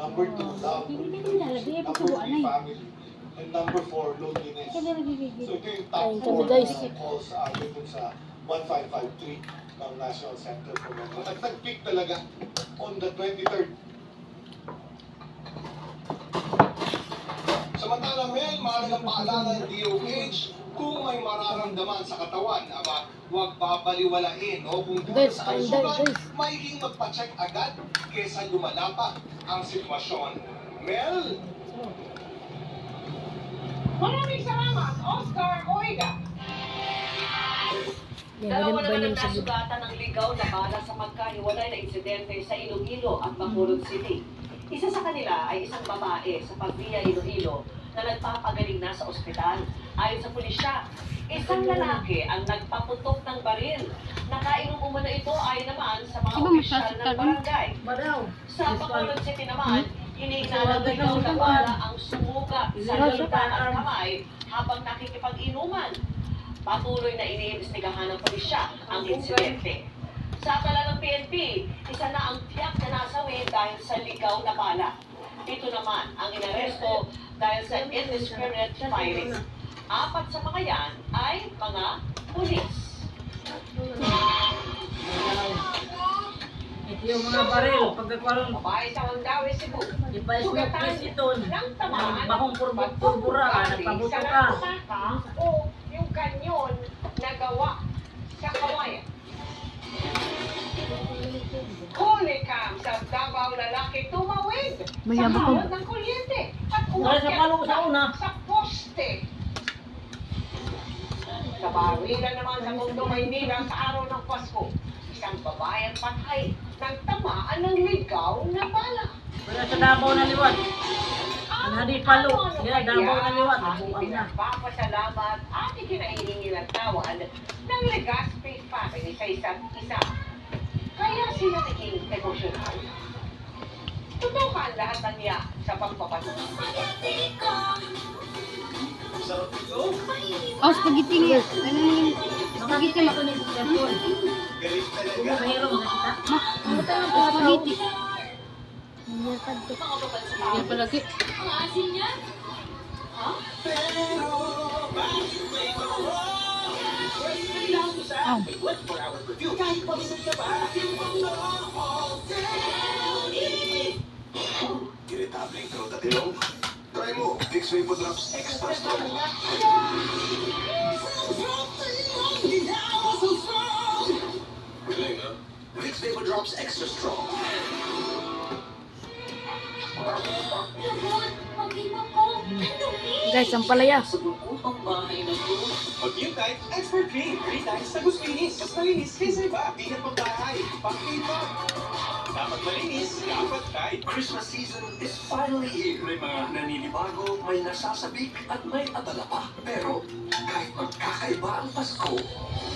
Number 2, love. Number 3, family. And number 4, loneliness. So ito yung top 4 na calls sa atin dun sa 1553 ng National Center for Mental Health. At nag-peak talaga on the 23rd. Samantala, may mahalagang paalala ng DOH kung may mararamdaman sa katawan, huwag babaliwalain o kung doon sa kalusugan, maiging magpa-check agad kesa lumala pa ang sitwasyon. Mel? Maraming salamat, Oscar Oiga. Dalawa naman ang nasugatan ng ligaw na bala sa magkahiwalay na insidente sa Iloilo at Bacolod City. Isa sa kanila ay isang babae sa Pagvia, Iloilo na nagpapagaling na sa ospital. Ayon sa pulisya, isang lalaki ang nagpaputok ng baril. Nakainom umano ito ayon naman sa mga opisyal ng barangay. Sa Bacolod City naman, iniinala ng ligaw na bala ang sumuga sa lupa at kamay habang nakikipag-inuman. Patuloy na iniimbestigahan ng pulisya ang insidente. Sa akala ng PNP, isa na ang tiyak na nasawi dahil sa ligaw na bala. Dito naman ang inaresto dahil sa indiscriminate firing. 4 sa mga yan ay mga pulis. Ito yung mga baril, pagkakwaroon. Babae sa Mandawi, Cebu. Ipais mo pisiton. Ng tamaan, Bakong purbura ka, nagpabuto ka. O yung kanyon na gawa sa kawayan. Kulikam sa Davao lalaki tumawid sa kawad ng kuryente at umakyat sa poste. Kabawilan naman sa Mundo, Maynila sa araw ng Pasko. Isang babae ang patay ng tamaan ng ligaw na bala. Wala sa Davao na liwat. Ang hadi palo. Yan, Davao na liwat. Ang pinagpapasalamat at ikinahihingi ng tawad ng Legazpi family sa isa't isa. Kaya sila naging emosyonal. Tutukan lahat ng niya sa pagpapatuloy. Oh, spaghetti nga. Ano yung spaghetti mo? Mayroon na kita. Spaghetti. Yan palagi. Ang asin niya? Ha? Oh. Irritable pero tatilo. Try mo, Vicks Vapor Drops Extra Strong. Galing, ha? Vicks Vapor Drops Extra Strong. Guys, ang palaya. Pag-Utite Expert Clean. 3 times na guspinis. Mas malinis kaysa iba. Ingat pang bahay. Pag-Utite. Dapat malinis. Dapat kahit. Christmas season is finally here. May mga naninibago, may nasasabik, at may abala pa. Pero kahit magkakaiba ang Pasko,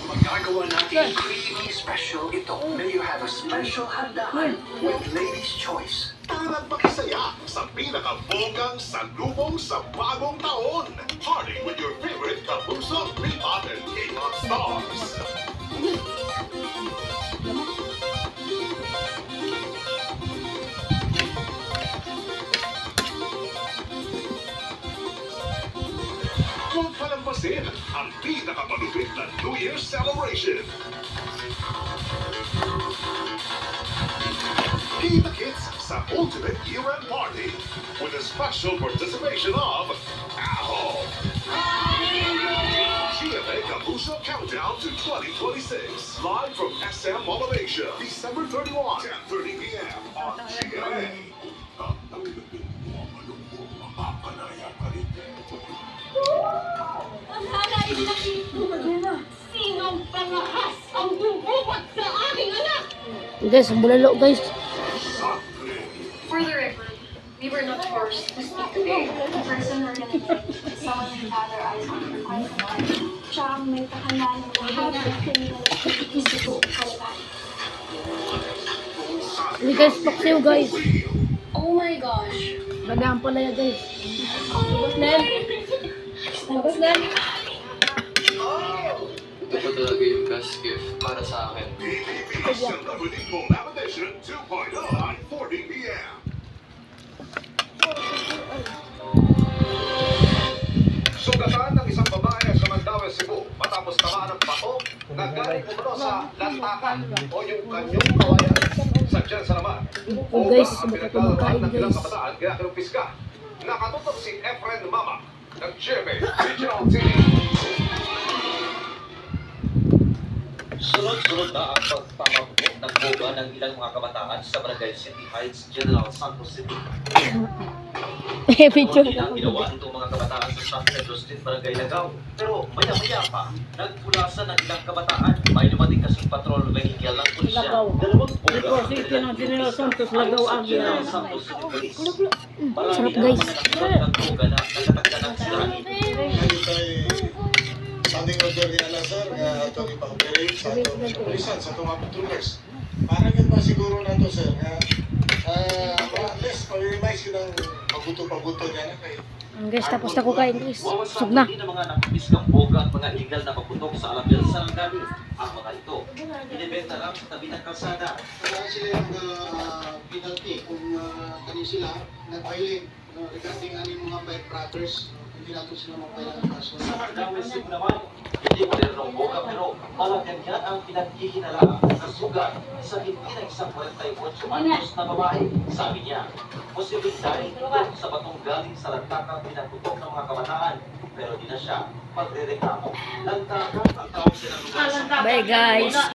magagawa natin creamy special ito. May you have a special handaan with Lady's Choice. Tara makisaya sa pinakabonggang salubong sa bagong taon. Party with your favorite Kapuso, Rebot, and K-pop stars. Huwag palampasin ang pinakamalupit na New Year's celebration. Kita Kits sa Ultimate Year-End Party with a special participation of AHO. GMA Kapuso Countdown to 2026. Live from SM Mall of Asia, December 31, 10:30 p.m. on GMA. Ang halain na ito. Sinong pangahas ang bumubat sa aking anak? Guys, ang bulalo, guys. For the record, we were not forced to speak today. The person we're gonna meet is someone we've had our eyes on for quite some time. Siya ang may kahanaan ng lahat ng criminal activities dito sa Kalaban. Hindi guys, paksiw guys. Oh my gosh. Baga ang palaya guys. Labas na yan. Labas na yan. Ito pa talaga yung best gift para sa akin. PBB Celebrity Collab Edition 2.0 at 40 p.m. nagaling umano sa lantakan o yung kanyong kawayan. Sadyan sa naman, Oh, guys, ang baka pinaglalabaan kumakain, ng ilang guys. kabataan kaya kinupiska. Nakatutok si Efren Mama ng GMA Regional City. Sunod-sunod na ang pagpapagpo ng boga ng ilang mga kabataan sa Barangay City Heights, General Santos City. Video Hindi na ginawa itong mga kabataan sa San Pedro Street, Barangay Lagaw. Pero maya-maya pa, nagpulasan ng ilang kabataan. May dumating kasing patrol vehicle ng pulisya. Lagaw. Dalawang boga Liko City ng General Santos, Lagaw ang General Santos City Police. Marami Sarap, na guys. mga nakatulog ng boga na nakatakda ng sirahin. Standing order ni Alazar nga atong ipa-operate sa atong kapulisan, sa atong mga patrollers. Para yun ba siguro na to, sir, nga less pa-remize ko ng paguto-paguto niya na kayo. Guys, tapos na ko kain, guys. Wawasak Sug na. din ang mga nakupiskang boga at mga illegal na paputok sa Alabel sa Langani. Ang mga ito, binibenta lang sa tabi ng kalsada. Kaya sila yung penalty kung kani sila nag-violate regarding aning mga firecrackers, hindi natin sila mapailan ng kaso. Sa Hardaway City naman, hindi mo rin ng boga pero malagyan ang pinaghihinala sa sugat sa hindi ng isang 48 anyos na babae. Sabi niya, posibleng dahil ito sa batong galing sa lantakang pinagputok ng mga kabataan. Pero di na siya magre-reklamo. Lantakang ang tawag silang lugar sa Bye, guys.